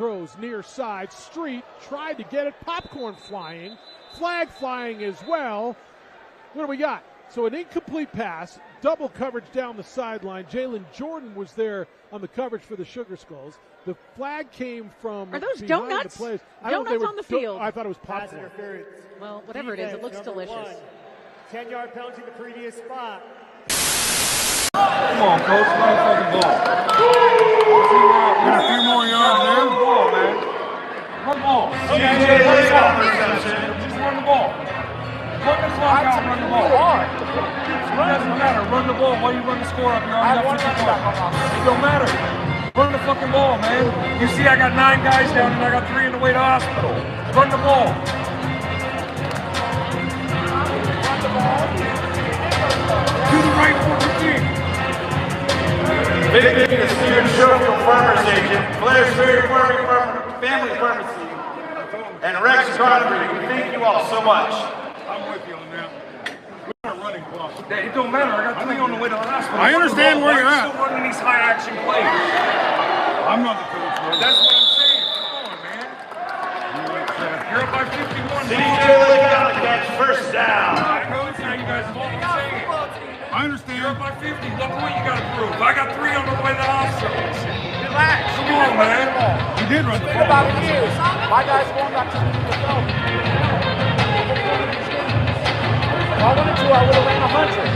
throws near side. Street tried to get it. Popcorn flying. Flag flying as well. What do we got? So an incomplete pass. Double coverage down the sideline. Jalen Jordan was there on the coverage for the Sugar Skulls. The flag came from Are those behind donuts? the players. Donuts on the field. I thought it was popcorn. Well, whatever it is, it looks delicious. 10-yard penalty in the previous spot. Come on, coach, run the fucking ball. Get a few more yards there. Run the ball, man. Run the ball. Just run the ball. Run the clock out, run the ball. It doesn't matter. Run the ball. Why do you run the score up? You already got 50 points. It don't matter. Run the fucking ball, man. You see, I got 9 guys down and I got 3 in the way to hospital. Run the ball. Do the right fucking thing. Big thing is Steven Schofield, Farmers Agent, Blair's Ferry Family Pharmacy, and Rex Connery. We thank you all so much. I'm with you on that. We're not running clock. It don't matter. I got 3 on the way to the hospital. I understand where you're at. I'm still running these high action plays. I'm not the coach, bro. That's what I'm saying. Come on, man. You're up by 51. DJ got to catch first down. Coach, now you guys know what I'm saying. I understand. You're up by 50. What point you got to prove? I got 3 on the way to the hospital. Relax. Come on, man. You did run the Think ball. about it here. My guys going back to the film. If I wanted to, I would have ran 100.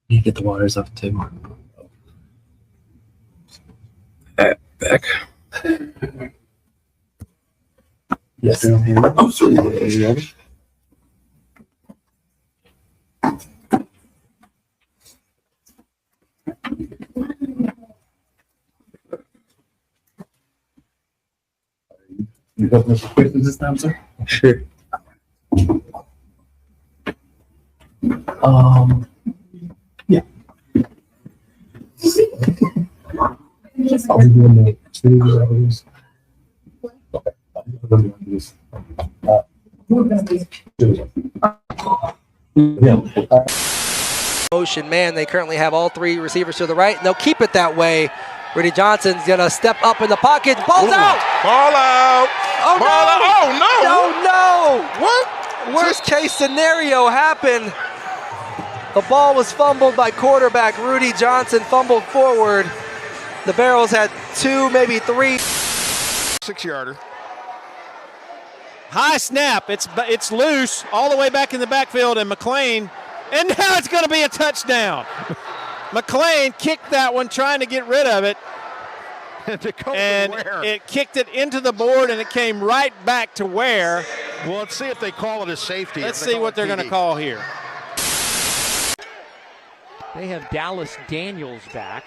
You get the waters off too. Back. Yes. Oh, sorry. You have no questions this time, sir? Sure. Yeah. Are we doing the two levels? Okay. Motion man, they currently have all 3 receivers to the right, and they'll keep it that way. Rudy Johnson's gonna step up in the pocket. Ball's out! Ball out! Oh Ball no! out! Oh no! No! What? Worst case scenario happened. The ball was fumbled by quarterback Rudy Johnson, fumbled forward. The Barrels had 2, maybe 3. 6-yarder. High snap. It's loose all the way back in the backfield, and McLean, and now it's going to be a touchdown. McLean kicked that one, trying to get rid of it, and it kicked it into the board, and it came right back to Ware. Well, let's see if they call it a safety. Let's see what they're going to call here. They have Dallas Daniels back,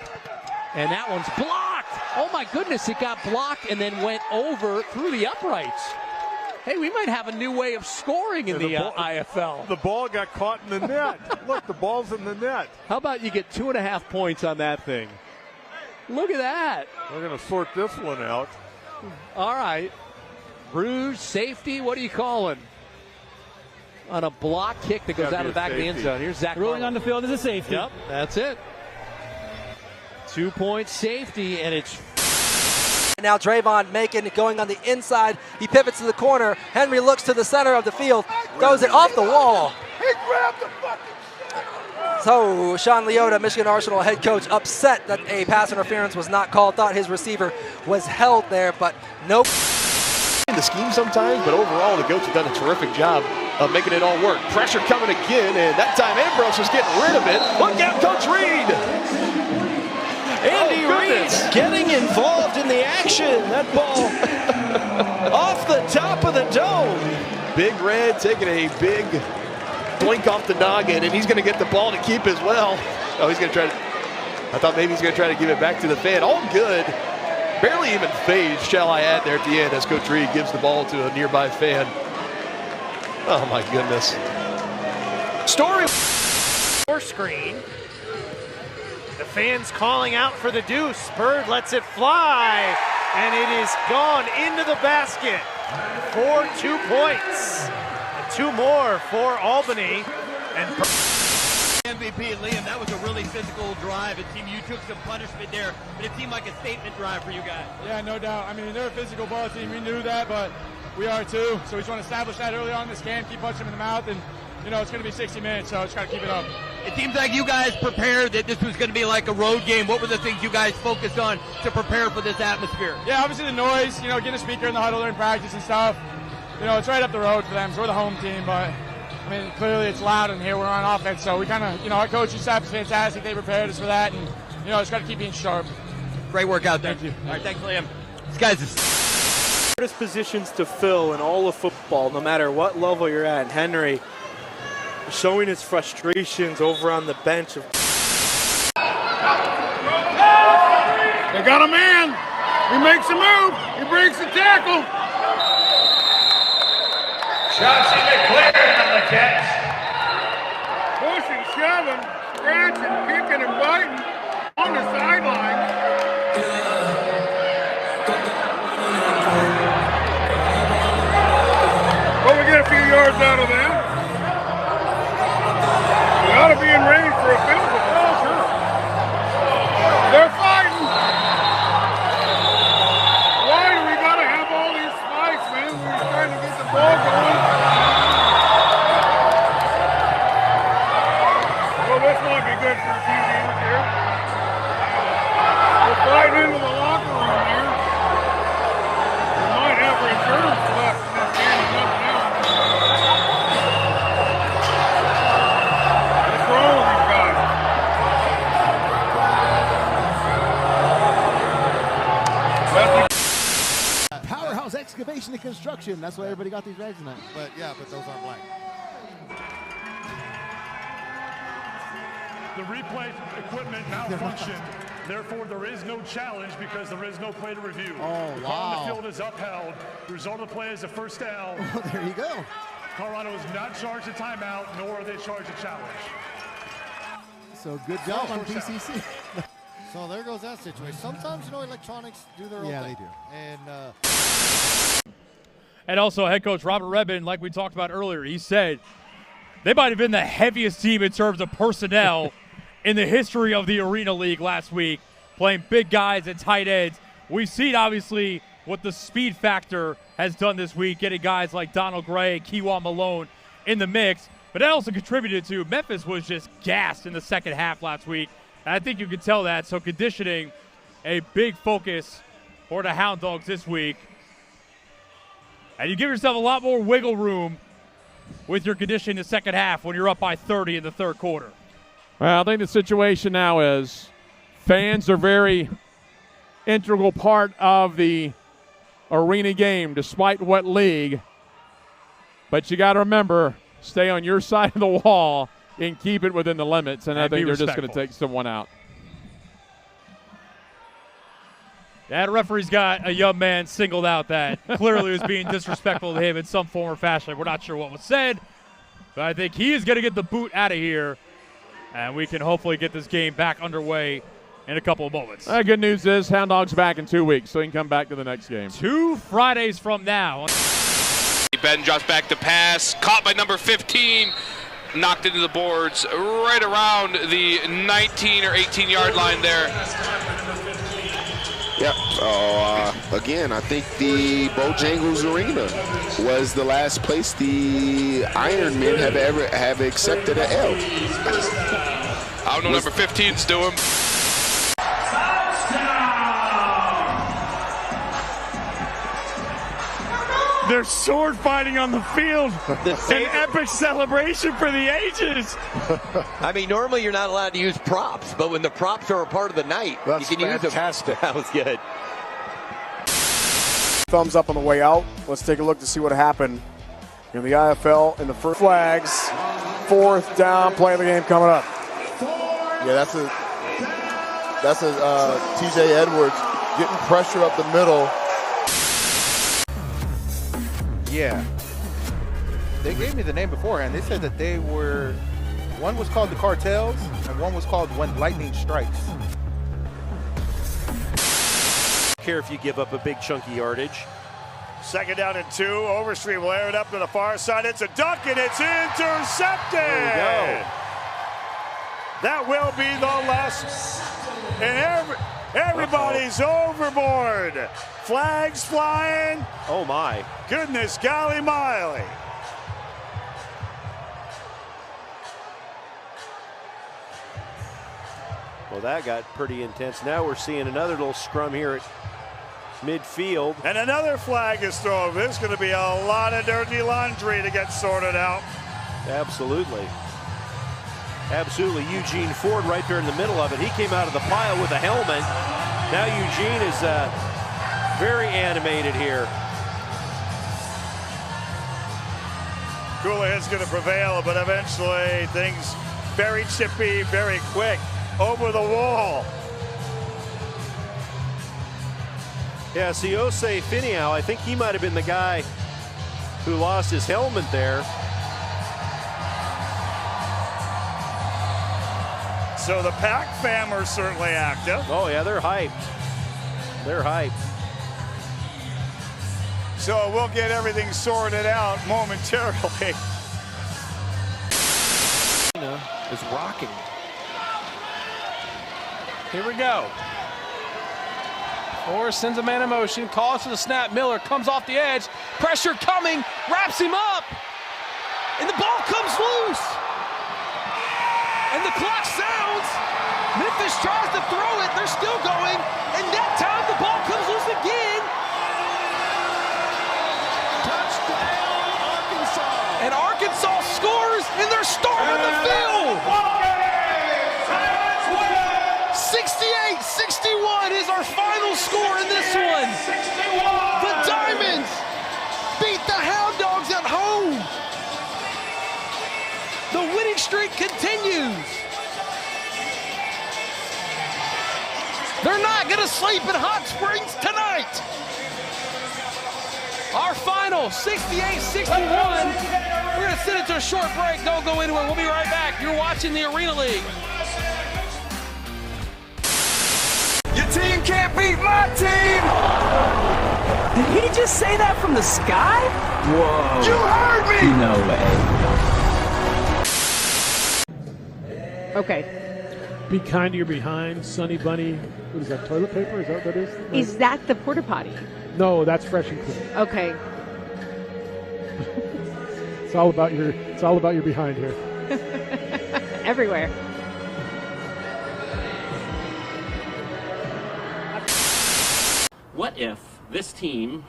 and that one's blocked. Oh my goodness, it got blocked and then went over through the uprights. Hey, we might have a new way of scoring in the IFL. The ball got caught in the net. Look, the ball's in the net. How about you get 2.5 points on that thing? Look at that. We're going to sort this one out. All right. Bruise, safety, what are you calling? On a block kick that goes out of the back of the end zone. Here's Zach Ruling on the field is a safety. Yep, that's it. 2-point safety, and it's... Now Drayvon Macon going on the inside. He pivots to the corner. Henry looks to the center of the field, throws it off the wall. He grabbed the fucking... So Sean Leota, Michigan Arsenal head coach, upset that a pass interference was not called. Thought his receiver was held there, but nope. In the scheme sometimes, but overall the Goats have done a terrific job of making it all work. Pressure coming again, and that time Ambrose was getting rid of it. Look out, Coach Reed! Andy Reid getting involved in the action. That ball off the top of the dome. Big Red taking a big blink off the noggin, and he's going to get the ball to keep as well. Oh, he's going to try to... I thought maybe he's going to try to give it back to the fan. All good. Barely even phased, shall I add, there at the end as Coach Reed gives the ball to a nearby fan. Oh, my goodness. Story. Screen. The fans calling out for the deuce. Bird lets it fly, and it is gone into the basket for 2 points. 2 more for Albany. And MVP and Liam, that was a really physical drive. It seemed you took some punishment there, but it seemed like a statement drive for you guys. Yeah, no doubt. I mean, they're a physical ball team. We knew that, but we are too. So we just want to establish that early on in this game, keep punching them in the mouth, and, you know, it's going to be 60 minutes, so just got to keep it up. It seems like you guys prepared that this was going to be like a road game. What were the things you guys focused on to prepare for this atmosphere? Yeah, obviously the noise, you know, getting a speaker in the huddle during practice and stuff. You know, it's right up the road for them, so we're the home team, but I mean, clearly it's loud in here. We're on offense, so we kind of, you know, our coaching staff is fantastic. They prepared us for that, and, you know, just got to keep being sharp. Great work out there. Thank you. All right, thanks, Liam. These guys are hardest positions to fill in all of football, no matter what level you're at. And Henry showing his frustrations over on the bench. They got a man. He makes a move. He breaks the tackle. Chauncey McLaren on the catch. Pushing, shoving, scratching, kicking, and biting on the sideline. But we get a few yards out of that. We ought to be in range for a field goal. Oh, sure. They're fighting. Why do we got to have all these fights, man? We're trying to get the ball going. Well, this might be good for a few games here. We're fighting into the locker room there. We might have reserves left in this game and nothing else. What's wrong with these guys? Powerhouse Excavation and Construction. That's why everybody got these rags tonight. But yeah, but those aren't black. The replay equipment malfunctioned. Therefore, there is no challenge because there is no play to review. Oh, the call on the field is upheld. The result of the play is a first down. Oh, there you go. Colorado is not charged a timeout, nor are they charged a challenge. So good job on PCC. So there goes that situation. Sometimes, you know, electronics do their own thing. Yeah, they do. And also, head coach Robert Redmond, like we talked about earlier, he said they might have been the heaviest team in terms of personnel in the history of the Arena League last week, playing big guys and tight ends. We've seen, obviously, what the speed factor has done this week, getting guys like Donald Gray, Keywan Malone in the mix. But that also contributed to Memphis was just gassed in the second half last week. And I think you could tell that. So conditioning, a big focus for the Hound Dogs this week. And you give yourself a lot more wiggle room with your conditioning in the second half when you're up by 30 in the third quarter. Well, I think the situation now is fans are very integral part of the arena game, despite what league. But you got to remember, stay on your side of the wall and keep it within the limits. And I think they're just going to take someone out. That referee's got a young man singled out that clearly was being disrespectful to him in some form or fashion. We're not sure what was said, but I think he is going to get the boot out of here, and we can hopefully get this game back underway in a couple of moments. Good news is Hound Dog's back in 2 weeks, so he can come back to the next game. 2 Fridays from now. Ben drops back to pass, caught by number 15, knocked into the boards right around the 19 or 18-yard line there. Yep. Again, I think the Bojangles Arena was the last place the Iron Men have ever accepted an L. I don't know number 15's doing. They're sword fighting on the field. An epic celebration for the ages. I mean, normally you're not allowed to use props, but when the props are a part of the night, you can use them. That was good. Thumbs up on the way out. Let's take a look to see what happened in the IFL in the first flags. 4th down play of the game coming up. Yeah, that's a TJ Edwards getting pressure up the middle. Yeah. They gave me the name beforehand. They said that they were, one was called the Cartels and one was called When Lightning Strikes. Care if you give up a big chunky yardage. Second down and 2. Overstreet will air it up to the far side. It's a duck and it's intercepted. There we go. That will be the last. And everybody's overboard. Flags flying. Oh my. Goodness golly miley. Well, that got pretty intense. Now we're seeing another little scrum here at midfield. And another flag is thrown. There's going to be a lot of dirty laundry to get sorted out. Absolutely. Absolutely. Eugene Ford right there in the middle of it. He came out of the pile with a helmet. Now Eugene is very animated here. Cooler head's going to prevail, but eventually things very chippy, very quick. Over the wall. Yeah, Siose Finiao, I think he might have been the guy who lost his helmet there. So the Pack fam are certainly active. Oh yeah, they're hyped. They're hyped. So we'll get everything sorted out momentarily. Is rocking. Here we go. Forrest sends a man in motion, calls to the snap. Miller comes off the edge. Pressure coming, wraps him up. And the ball comes loose. And the clock sounds. Memphis tries to throw it. They're still going. And that time the ball comes loose again. Touchdown, Arkansas. And Arkansas scores, and they're storming the field. 68-61 is our final score in this one. The Diamonds beat the Hound Dogs at home. The winning streak continues. They're not going to sleep in Hot Springs tonight. Our final, 68-61. We're going to send it to a short break. Don't go anywhere. We'll be right back. You're watching the Arena League. Your team can't beat my team! Did he just say that from the sky? Whoa. You heard me! No way. Okay. Be kind to your behind, Sunny Bunny. What is that, toilet paper? Is that what that is? Is that the porta potty? No, that's Fresh and Clean. Okay. It's all about your behind here. Everywhere. What if this team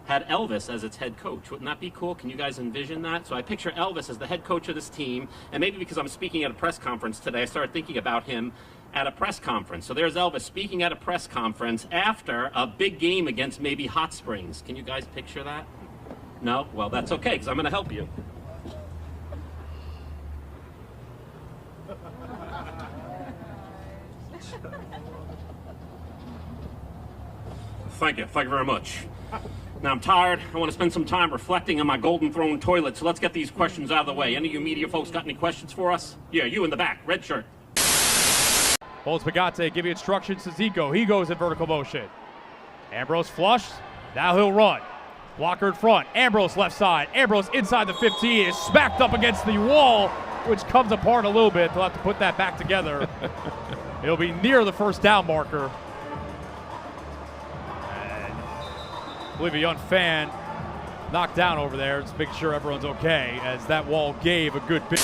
had Elvis as its head coach? Wouldn't that be cool? Can you guys envision that? So I picture Elvis as the head coach of this team, and maybe because I'm speaking at a press conference today, I started thinking about him at a press conference. So there's Elvis speaking at a press conference after a big game against maybe Hot Springs. Can you guys picture that? No? Well, that's okay, because I'm going to help you. Thank you very much. Now I'm tired. I want to spend some time reflecting on my Golden Throne toilet, so let's get these questions out of the way. Any of you media folks got any questions for us? Yeah, you in the back, red shirt. Holds Pagate, give you instructions to Zico. He goes in vertical motion. Ambrose flushed. Now he'll run. Blocker in front. Ambrose left side. Ambrose inside the 15 is smacked up against the wall, which comes apart a little bit. They'll have to put that back together. It'll be near the first down marker. I believe a young fan knocked down over there. Just making sure everyone's okay, as that wall gave a good bit.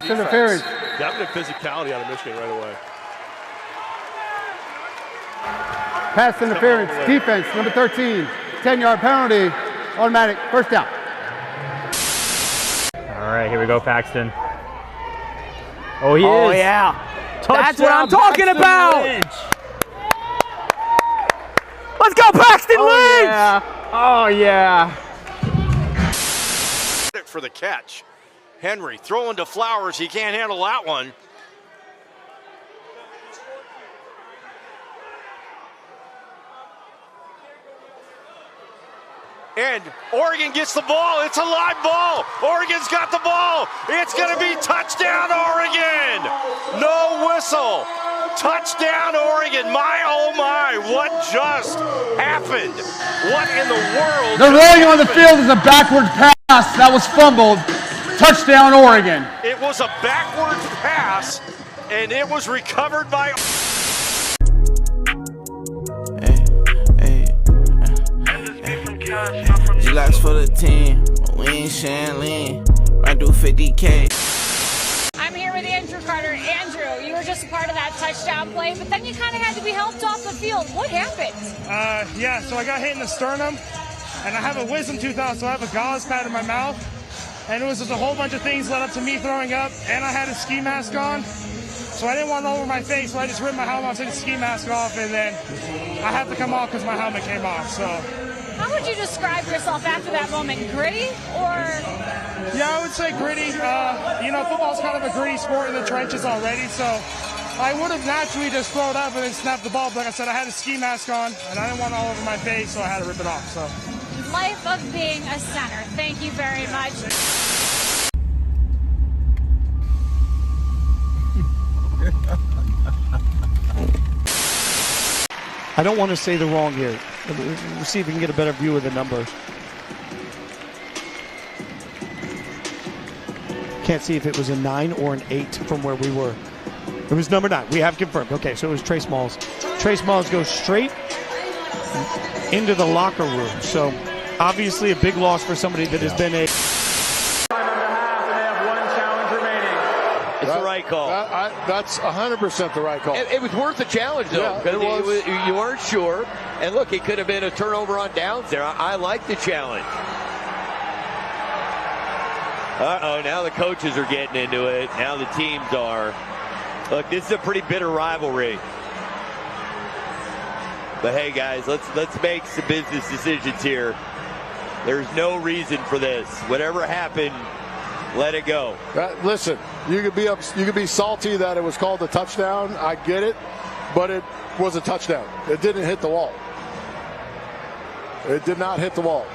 Interference. Definite physicality out of Michigan right away. Pass interference. Defense, number 13. 10-yard penalty. Automatic. First down. All right, here we go, Paxton. Oh, he is. Oh, yeah. That's what I'm talking about. Let's go, Paxton Lynch. Yeah. Oh, yeah. For the catch. Henry throwing to Flowers. He can't handle that one. And Oregon gets the ball. It's a live ball. Oregon's got the ball. It's going to be touchdown, Oregon. No whistle. Touchdown, Oregon. My, oh my, what just happened? What in the world? The ruling on the field is a backward pass that was fumbled. Touchdown, Oregon. It was a backwards pass, and it was recovered by... G-Locks for the team, we ain't sharing lean, I do 50K. I'm here with Andrew Carter. Andrew, you were just a part of that touchdown play, but then you kind of had to be helped off the field. What happened? Yeah, so I got hit in the sternum, and I have a wisdom tooth out, so I have a gauze pad in my mouth, and it was just a whole bunch of things led up to me throwing up, and I had a ski mask on, so I didn't want it all over my face, so I just ripped my helmet off, took the ski mask off, and then I had to come off because my helmet came off, so... How would you describe yourself after that moment? Gritty or? Yeah, I would say gritty. You know, football's kind of a gritty sport in the trenches already, so I would have naturally just thrown up and then snapped the ball. But like I said, I had a ski mask on, and I didn't want it all over my face, so I had to rip it off. So. Life of being a center. Thank you very much. I don't want to say the wrong here. We'll see if we can get a better view of the numbers. Can't see if it was a 9 or an 8 from where we were. It was number 9. We have confirmed. Okay, so it was Trey Smalls. Trey Smalls goes straight into the locker room. So obviously a big loss for somebody that has been a... It's the right call. That's 100% the right call. It was worth the challenge, though, because you weren't sure. And look, it could have been a turnover on downs there. I like the challenge. Uh-oh, now the coaches are getting into it. Now the teams are. Look, this is a pretty bitter rivalry. But hey, guys, let's make some business decisions here. There's no reason for this. Whatever happened, let it go. Listen, you could be salty that it was called a touchdown. I get it, but it was a touchdown. It didn't hit the wall. It did not hit the wall.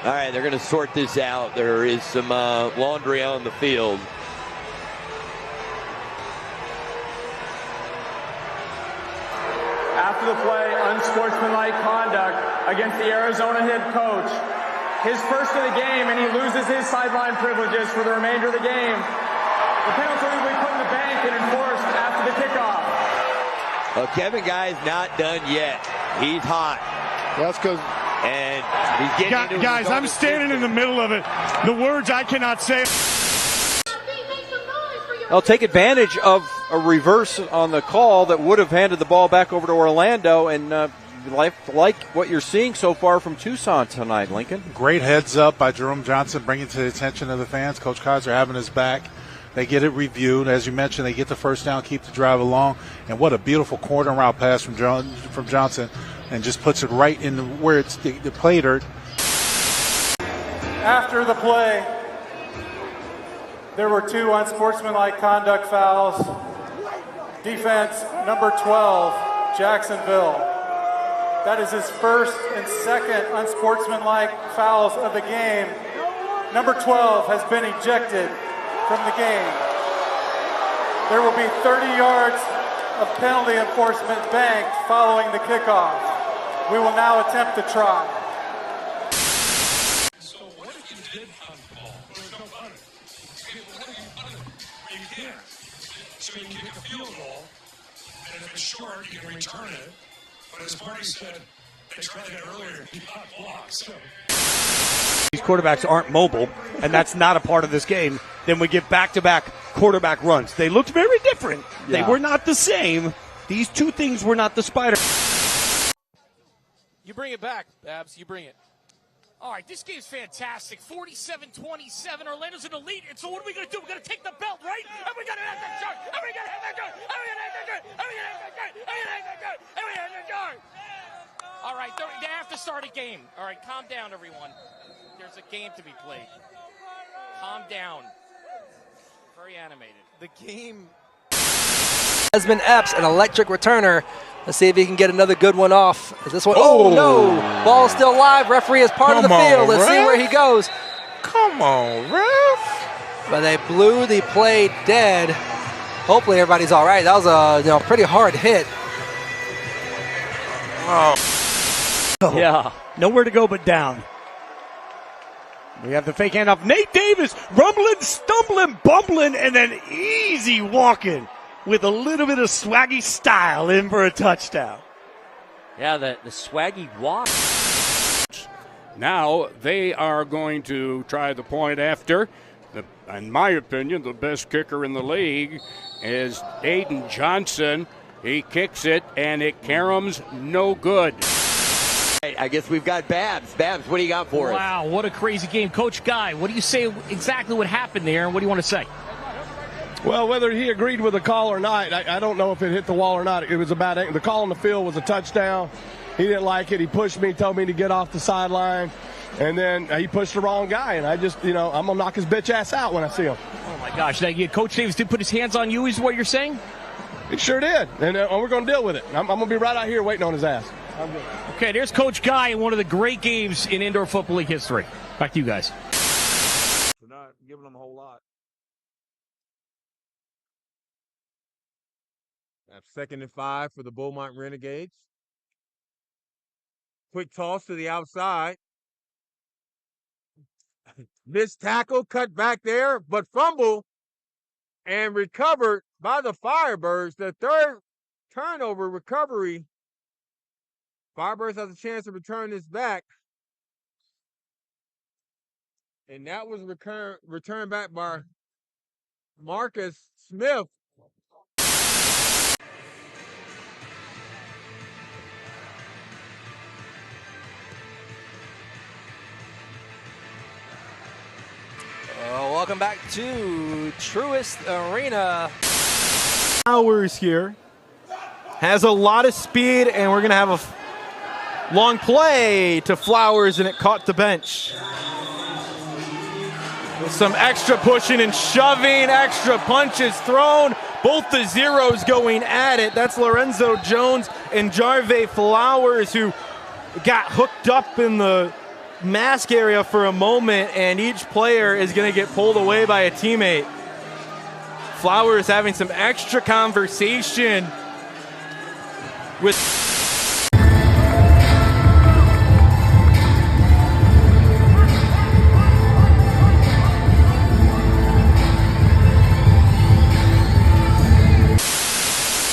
All right, they're going to sort this out. There is some laundry on the field. After the play, unsportsmanlike conduct against the Arizona head coach. His first of the game, and he loses his sideline privileges for the remainder of the game. The penalty will be put in the bank and enforced after the kickoff. Well, Kevin Guy's not done yet. He's hot. That's because... And he's getting guys, I'm standing in the middle of it. The words I cannot say. They'll take advantage of a reverse on the call that would have handed the ball back over to Orlando, and like what you're seeing so far from Tucson tonight, Lincoln. Great heads up by Jerome Johnson, bringing to the attention of the fans. Coach Kaiser having his back. They get it reviewed. As you mentioned, they get the first down, keep the drive along, and what a beautiful corner route pass from Johnson, and just puts it right in where it's the play dirt. After the play, there were 2 unsportsmanlike conduct fouls. Defense number 12, Jacksonville. That is his first and second unsportsmanlike fouls of the game. Number 12 has been ejected from the game. There will be 30 yards of penalty enforcement banked following the kickoff. We will now attempt to try. So what if you did punt the ball? There's no punting. What if you punted it? You can't. So you kick a field goal, and if it's short, you can return it. But as Marty said, they tried that earlier. He got blocked. So. These quarterbacks aren't mobile, and that's not a part of this game. Then we get back-to-back quarterback runs. They looked very different. Yeah. They were not the same. These two things were not the spider. You bring it back, Babs. You bring it. All right, this game's fantastic. 47-27. Orlando's in the lead. And so what are we going to do? We're going to take the belt, right? And we're going to have that shot. And we're going to have that shot. And we're going to have that shot. And we're going to have that shot. And we're going to have that shot. And we're going to have that shot. All right, they have to start a game. All right, calm down, everyone. There's a game to be played. Calm down. Very animated. The game Desmond Epps, an electric returner. Let's see if he can get another good one off. Is this one? Oh, no. Ball still live. Referee is part of the field. Let's see where he goes. Come on, ref. But they blew the play dead. Hopefully everybody's all right. That was a pretty hard hit. Oh. Yeah. Nowhere to go but down. We have the fake handoff. Nate Davis rumbling, stumbling, bumbling, and then easy walking with a little bit of swaggy style in for a touchdown. Yeah, the swaggy walk. Now they are going to try the point after. In my opinion, the best kicker in the league is Aiden Johnson. He kicks it, and it caroms no good. I guess we've got Babs. Babs, what do you got for us? Wow, what a crazy game. Coach Guy, what do you say exactly what happened there, and what do you want to say? Well, whether he agreed with the call or not, I don't know if it hit the wall or not. It was a bad angle. The call on the field was a touchdown. He didn't like it. He pushed me, told me to get off the sideline, and then he pushed the wrong guy. And I just, I'm going to knock his bitch ass out when I see him. Oh, my gosh. Now, Coach Davis did put his hands on you, is what you're saying? He sure did, and we're going to deal with it. I'm going to be right out here waiting on his ass. I'm good. Okay, there's Coach Guy in one of the great games in indoor football league history. Back to you guys. We're not giving them a whole lot. Have 2nd and 5 for the Beaumont Renegades. Quick toss to the outside. Missed tackle, cut back there, but fumble and recovered by the Firebirds. The third turnover recovery. Firebirds has a chance to return this back. And that was returned back by Marcus Smith. Welcome back to Truist Arena. Flowers here has a lot of speed, and we're going to have a long play to Flowers, and it caught the bench. With some extra pushing and shoving, extra punches thrown, both the zeros going at it. That's Lorenzo Jones and Jarve Flowers, who got hooked up in the mask area for a moment, and each player is going to get pulled away by a teammate. Flowers having some extra conversation with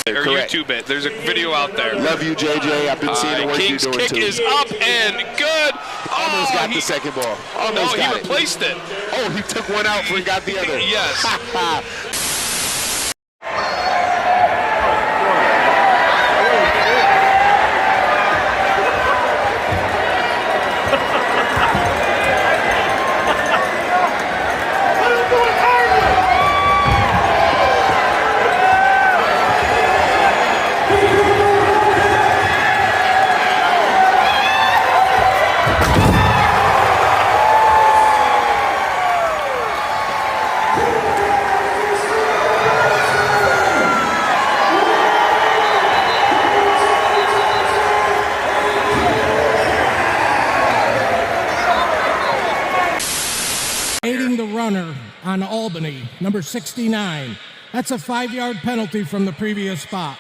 or YouTube it. There's a video out there. Love you, JJ. I've been seeing the work King's you're doing kick too. is up and good. Almost got the second ball. Almost got he replaced it. Oh, he took one out before he got the other. Yes. Aiding the runner on Albany, number 69. That's a 5-yard penalty from the previous spot.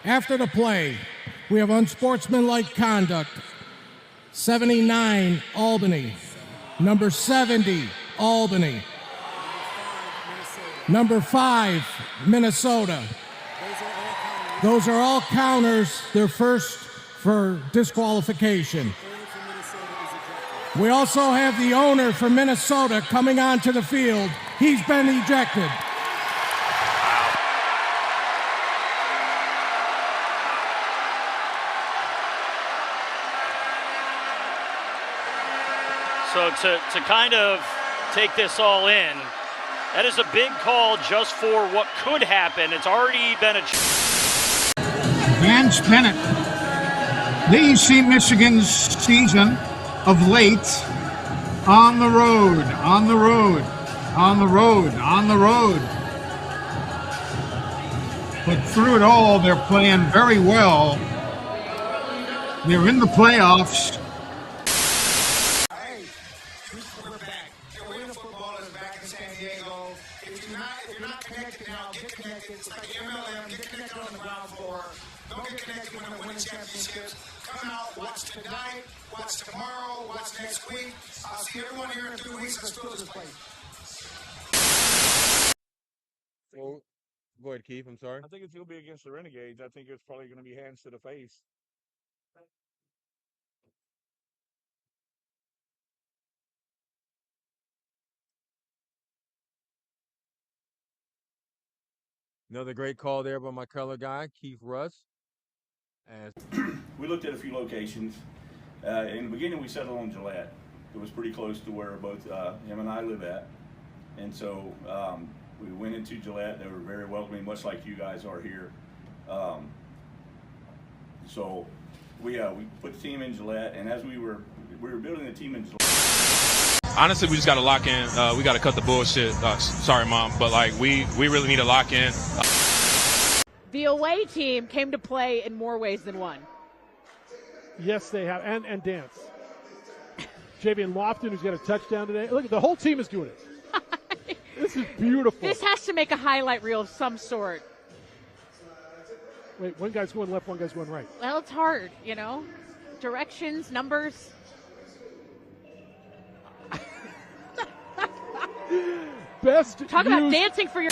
After the play, we have unsportsmanlike conduct. 79, Albany. Number 70, Albany. Number 5, Minnesota. Those are all counters. They're first for disqualification. We also have the owner for Minnesota coming onto the field. He's been ejected. So to kind of take this all in, that is a big call just for what could happen. It's already been a... Dan Bennett leads Michigan's season of late on the road, on the road, on the road, on the road. but through it all, they're playing very well. They're in the playoffs. Hey, we're back. The Arena Football is back in San Diego. If you're not connected now, get connected. It's like MLM. Get connected on the ground floor. Don't get connected when we're winning championships. Come out, watch tonight, watch tomorrow, watch next week. I'll see everyone here in 3 weeks. Let's fill this place. Well, go ahead, Keith. I'm sorry. I think it's going to be against the Renegades. I think it's probably going to be hands to the face. Another great call there by my color guy, Keith Russ. As we looked at a few locations. In the beginning, we settled on Gillette. It was pretty close to where both him and I live at. And so we went into Gillette. They were very welcoming, much like you guys are here. So we put the team in Gillette, and as we were building the team in Gillette. Honestly, we just got to lock in. We got to cut the bullshit. Sorry, Mom, but like we really need to lock in. The away team came to play in more ways than one. Yes, they have, and dance. Javian Lofton, who's got a touchdown today. Look, the whole team is doing it. This is beautiful. This has to make a highlight reel of some sort. Wait, one guy's going left, one guy's going right. Well, it's hard, Directions, numbers. Best Talk about dancing for your...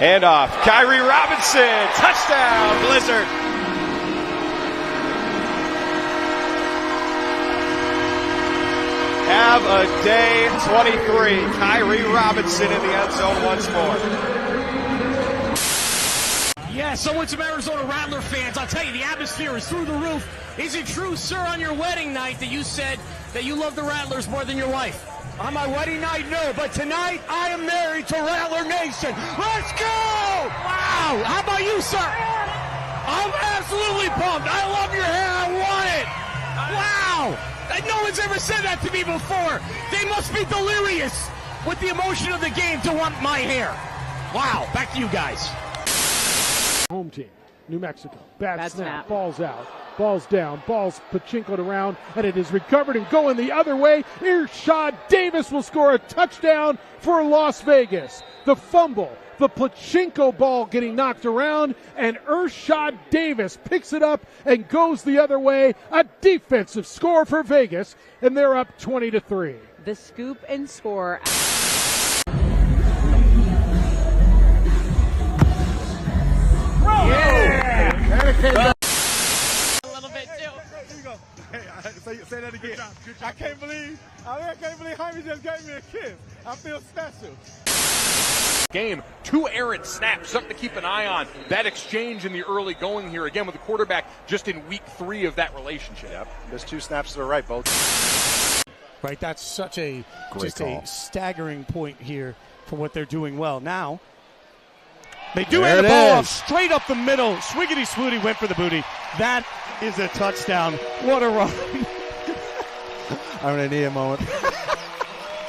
Handoff. Kyrie Robinson. Touchdown, Blizzard. Have a day 23. Kyrie Robinson in the end zone once more. Yes, I want some Arizona Rattler fans. I'll tell you, the atmosphere is through the roof. Is it true, sir, on your wedding night that you said that you love the Rattlers more than your wife? On my wedding night, no, but tonight I am married to Rattler Nation. Let's go! Wow, how about you, sir? I'm absolutely pumped. I love your hair. I want it. Wow! No one's ever said that to me before. They must be delirious with the emotion of the game to want my hair. Wow, back to you guys. Home team, New Mexico. Bad snap. Ball's out. Ball's down. Ball's pachinkoed around, and it is recovered and going the other way. Irshad Davis will score a touchdown for Las Vegas. The fumble, the pachinko ball getting knocked around, and Irshad Davis picks it up and goes the other way. A defensive score for Vegas, and they're up 20-3. The scoop and score. Yeah! A little bit too. Here you go. Hey, say that again. Good job. I can't believe Jaime just gave me a kiss. I feel special. Game, 2 errant snaps, something to keep an eye on. That exchange in the early going here, again with the quarterback just in week 3 of that relationship. Yep, there's 2 snaps to the right, both. Right, that's such a call. A staggering point here for what they're doing well. Now, they do There hand the it ball off is. straight up the middle. Swiggity Swooty went for the booty. That is a touchdown. What a run. I'm going to need a moment.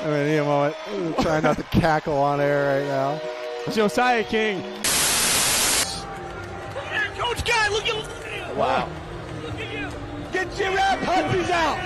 I'm trying not to cackle on air right now. Josiah King. Coach Guy, look at Wow. Look at you. Get your rap puppies out.